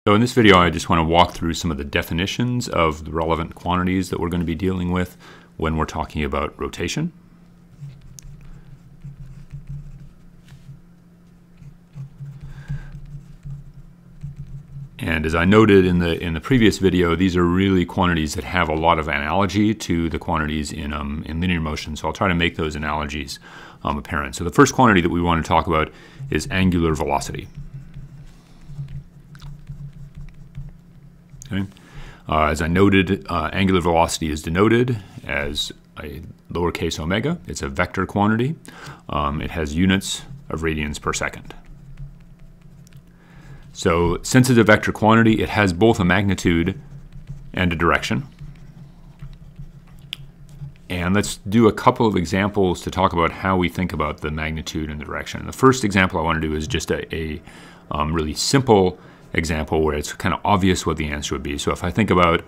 So in this video, I just want to walk through some of the definitions of the relevant quantities that we're going to be dealing with when we're talking about rotation. And as I noted in the previous video, these are really quantities that have a lot of analogy to the quantities in linear motion. So I'll try to make those analogies apparent. So the first quantity that we want to talk about is angular velocity. Okay. As I noted, angular velocity is denoted as a lowercase omega. It's a vector quantity. It has units of radians per second. So since it's a vector quantity, it has both a magnitude and a direction. And let's do a couple of examples to talk about how we think about the magnitude and the direction. The first example I want to do is just a really simple example where it's kind of obvious what the answer would be. So if I think about,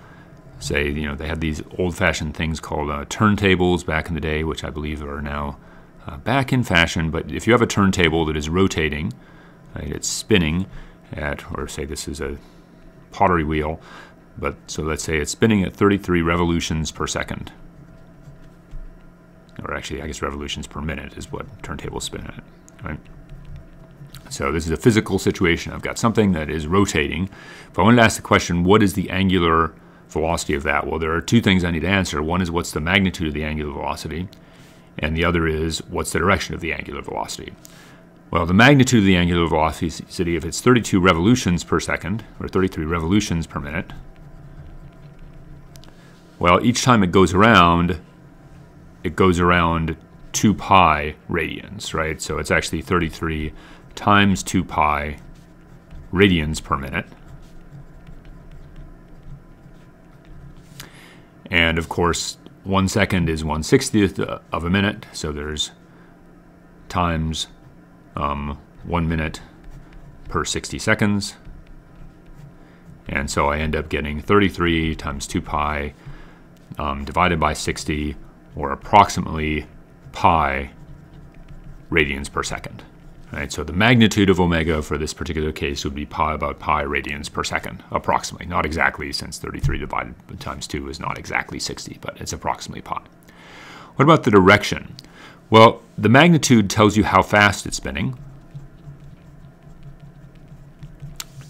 say, they had these old-fashioned things called turntables back in the day, which I believe are now back in fashion. But if you have a turntable that is rotating, right, it's spinning at, or say this is a pottery wheel, but so let's say it's spinning at 33 revolutions per second. Or actually, I guess revolutions per minute is what turntables spin at, right? So this is a physical situation. I've got something that is rotating. If I wanted to ask the question, what is the angular velocity of that? Well, there are two things I need to answer. One is what's the magnitude of the angular velocity, and the other is what's the direction of the angular velocity. Well, the magnitude of the angular velocity, if it's 32 revolutions per second, or 33 revolutions per minute, well, each time it goes around 2 pi radians, right? So it's actually 33 times 2 pi radians per minute. And of course, 1 second is 1/60th of a minute, so there's times 1 minute per 60 seconds. And so I end up getting 33 times 2 pi divided by 60, or approximately pi radians per second. Right, so the magnitude of omega for this particular case would be about pi radians per second, approximately. Not exactly, since 33 divided times 2 is not exactly 60, but it's approximately pi. What about the direction? Well, the magnitude tells you how fast it's spinning.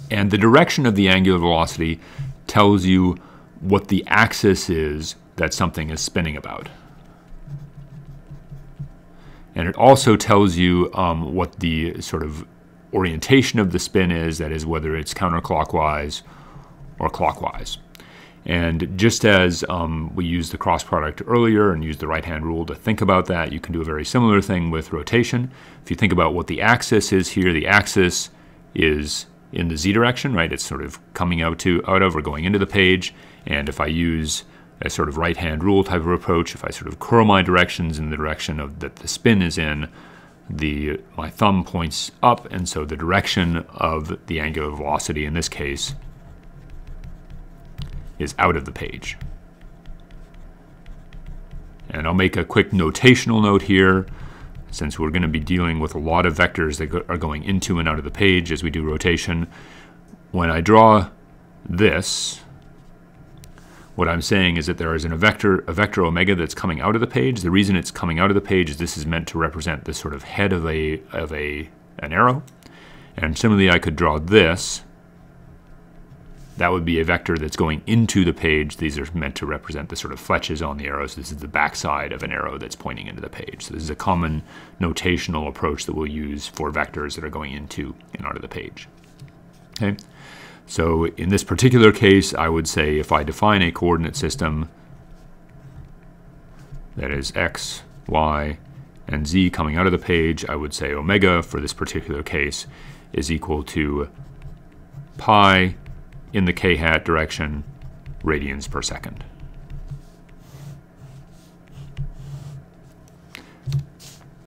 And the direction of the angular velocity tells you what the axis is that something is spinning about. And it also tells you what the sort of orientation of the spin is, that is, whether it's counterclockwise or clockwise. And just as we used the cross product earlier and used the right-hand rule to think about that, you can do a very similar thing with rotation. If you think about what the axis is here, the axis is in the z direction, right? It's sort of coming out of or going into the page. And if I use a sort of right-hand rule type of approach, if I sort of curl my directions in the direction of that the spin is in, my thumb points up, and so the direction of the angular velocity in this case is out of the page. And I'll make a quick notational note here, since we're going to be dealing with a lot of vectors that are going into and out of the page as we do rotation. When I draw this, what I'm saying is that there is a vector omega that's coming out of the page. The reason it's coming out of the page is this is meant to represent the sort of head of an arrow. And similarly, I could draw this. That would be a vector that's going into the page. These are meant to represent the sort of fletches on the arrows. This is the backside of an arrow that's pointing into the page. So this is a common notational approach that we'll use for vectors that are going into and out of the page. Okay. So in this particular case, I would say if I define a coordinate system that is x, y, and z coming out of the page, I would say omega for this particular case is equal to pi in the k-hat direction radians per second.